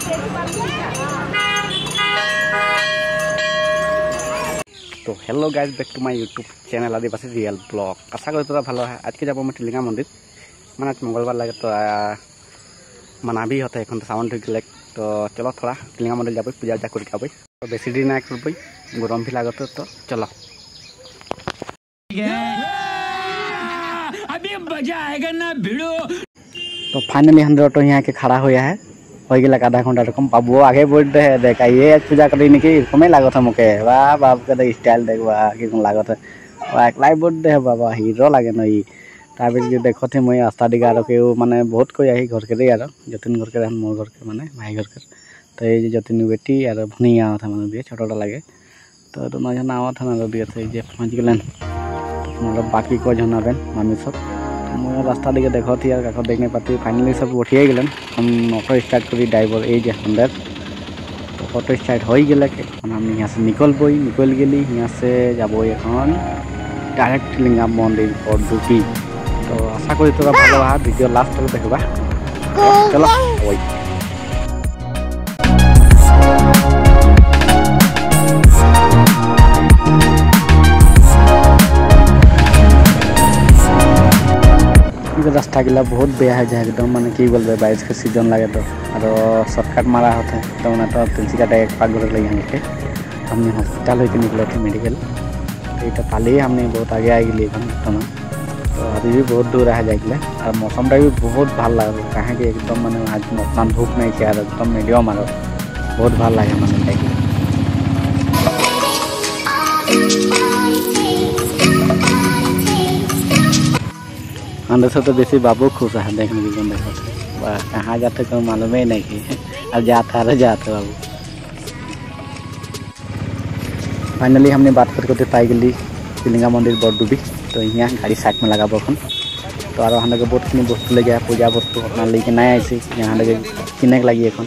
तो hello guys back to my YouTube channel Adivasi real blog. आशा करी তোরা ভালো है। आज के जब मैं टिलिंगा मंदिर मैं आज मंगलवार लगे तो मना भी होता है এখন तो सावन ढुक तो चलो थोड़ा टिलिंगा मंदिर जाबे पूजा उजा करके आबे तो बेसी दिन ना करबे गरम भी लागत तो चलो अभी मजा आएगा ना भिड़ो। तो फाइनली हम ऑटो यहाँ के खड़ा हुआ है हो गया आधा घंटा रकम बाबू आगे बोल रहे है देखा ये पूजा करी निकी कमे लागत है मुके वाह बाप के स्टाइल देख वाह कि लागत है वाह एकलाई बोल दे बाबा हीरो लागे न ई ताबे जे देखो थे मैं आस्था दिगारो के माने बहुत कोई आई घर के रे यार जतिन घर के मोर घर के माने भाई घर के तो ये जतिन बेटी यार भनिया था माने दिए छोटा लागे तो दोनों जना आवत ना दिए थे जे पहुंच गेलन मतलब बाकी को जना बेन मामी सब मैं रास्ता दिखे देखो थी यार काको देखने पाती फाइनली सब उठिए गलन हम ऑटो स्टार्ट करी ड्राइवर ए जे अंदर तो ऑटो स्टार्ट हो गए हम यहाँ से निकल गली यहाँ से जाबो এখন डायरेक्ट टिलिंगा मंदिर और डुकी तो आशा करी तोरा भालो है वीडियो लास्ट तक देखबा चलो ओई रास्ता गिला बहुत बेया है जाए एकदम माने कि बोलबे बारिश के सीजन लगे तो और शॉर्टकट मारा होता है तो ना तो तुलसी का एक पाग घर लगे के हमने हॉस्पिटल होके निकले थे मेडिकल तो ये पाली हमने बहुत आगे आ गई तो अभी भी बहुत दूर है जाए और मौसम भी बहुत भल लगे कहाँ कि एकदम मैंने आज उतना धूप नहीं किया एकदम मीडियम और बहुत भल लगे मैंने जाए अंदर से तो बेसी बाबू खुश है देखने की देखो कहाँ जाते तो मालूम ही नहीं कि अब जाते बाबू फाइनली हमने बात करके पाई गली टिलिंगा मंदिर बड़डुबी तो यहाँ गाड़ी साइड में लगा बखन तो और हम बहुत खी बस्तु ले गया पूजा वस्तु अपना लेके नहीं आईसी यहाँ लगे किने के लगी थाल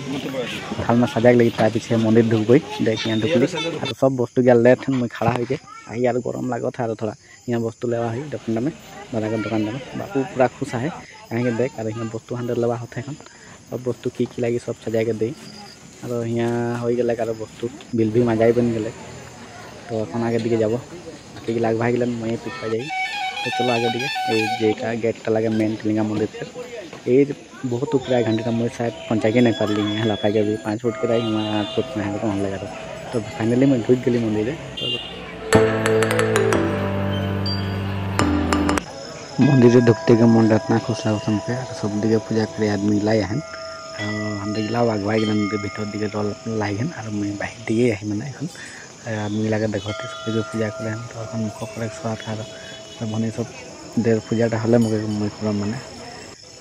में सजा के लगी तार पीछे मंदिर ढुकबई देख यहाँ ढुकली और सब बस्तु गया लेट मैं खड़ा हो आई और गरम लागत है थोड़ा यहाँ बस्तु लेवा हुई दुकान में दादा दुकान में बापू पूरा खुश है यहाँ के देख और यहाँ बस्तु हाथ लेवा होते हैं सब बस्तु की लगी सब सजा के दी और यहाँ हो गए और बस्तु बिल भी मजाई बन गए तो अपन आगे दिखे जाब बाकी लाग भाई गलन मैं पीछा जाई तो चलो आगे दिखे जे का गेट लगे मेन टिलिंगा मंदिर पर ये बहुत ऊपर 1 घंटे मैं शायद पहुँचा के नहीं पार ली है लापा के भी 5 फुट के रही 8 फुट में है वहाँ लगा तो फाइनली मैं ढुक गली मंदिर मंदिर ढुकते के मन इतना खुश है उसम पे सब दिखे पूजा करे आदमी लाई हन हम दिला आगवाई गलन भर दिखे रल लाई हन और मैं बाहर दिए मैंने आदमी लगे देखते सब पूजा करे तो मुख पर स्वाद भनी सब देर पूजा हले मैं करम माने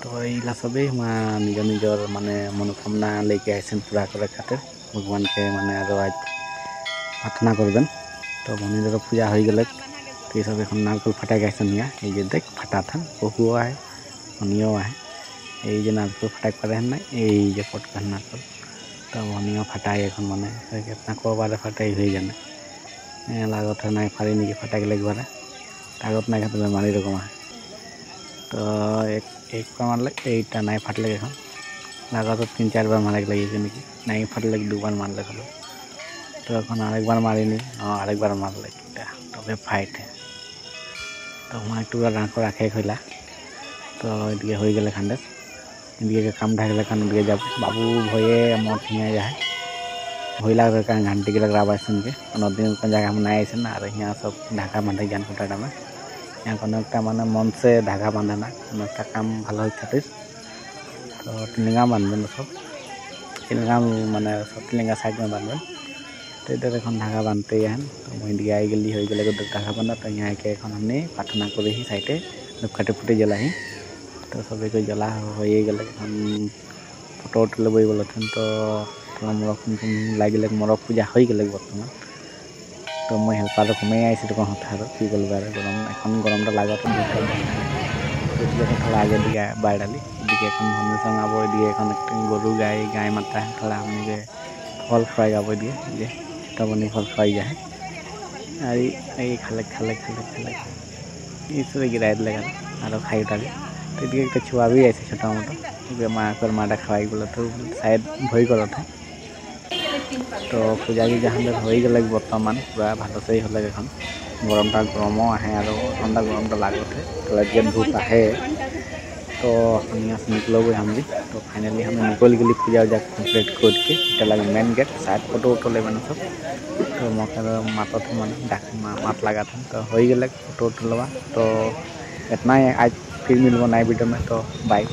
तो ये सबे निज निजर माने मनोकामना लेके आइसें पूरा करे खातिर भगवान के माने आज प्रार्थना करबें तो भनी पूजा हो गए तो ये सब एक नारकल फटा गए ये देख फटा था बहुओ है भनियो है ये नारकल फटा करे ना ये पट का नारकल तो भनियो फटाई माने अपना को बारे फटाई हो जाने लागत है ना फाड़ी निकी फटा गए बारे कागज ना खाते बेमारी रकम है तो एक बार मारल यटा नहीं फाटल लागत 3-4 बार मारे लगे निकी नहीं फाटल 2 बार मारल तो एन आरेक बार मारिनी आरेक बार मारल तब फाइट है तो वहाँ एक डाँको राखे खोला तो ये हो गए खानदेश इनके काम ढाकले खान दिए जब बाबू भये मत हियाँ जाए भय लगे घंटे के लगा सुन के दिन जगह में नहीं आइसे ना और यहाँ सब ढाका बांधे ज्ञान खुटा में यहाँ को माने मन से धागा बांधना काम भलो खातिर तो टिलिंगा बांधबें सब टिलिंगा माने सब टिलिंगा साइड में बांधबें तो इधर एन धागा बांधते हैं तो मैं दिया गली हो गए धागा बांधा तो यहाँ के हमने प्रार्थना कर ही साइडे धूपकाठी फुटी जला ही तो सभी को जला हो गए हम फोटो उठो ले बोल तो थोड़ा मोरक लगे मोरक पूजा हो गए बर्तमान तो मैं हेल्पार कमे आई होता कि गलबार गरम गरम लगे थोड़ा आगे दिखे बाय डाली दिखे संग अब दिए गरु गाय माता है थोड़ा हमने फल फ्राई अब दिए छोटा बनी फल फ्राई जाए और खाले खाले खाले खाले ये सब गिरा लगा और खाई डाले तो छुआ भी ऐसे छोटा मोटा माँ माटा खवाई बोला तो शायद भई गल थे तो पूजा की जहाँ हो गल बर्तमान पूरा भाल से हल गरमटा गरमो आए और ठंडा गरमटा लागते तो लगे धूप आए तो हम यहाँ से निकलो गए हम भी तो फाइनली हमें निकल गली पूजा उजा कम्प्लीट करके इतना लगे मेन गेट शायद फोटो वोटो ले बना सब तो मौके माता थे मैंने मात लगा था तो हो गए फोटो वोटो लगा तो इतना ही आज फिर मिलबो नए वीडियो में तो बाय।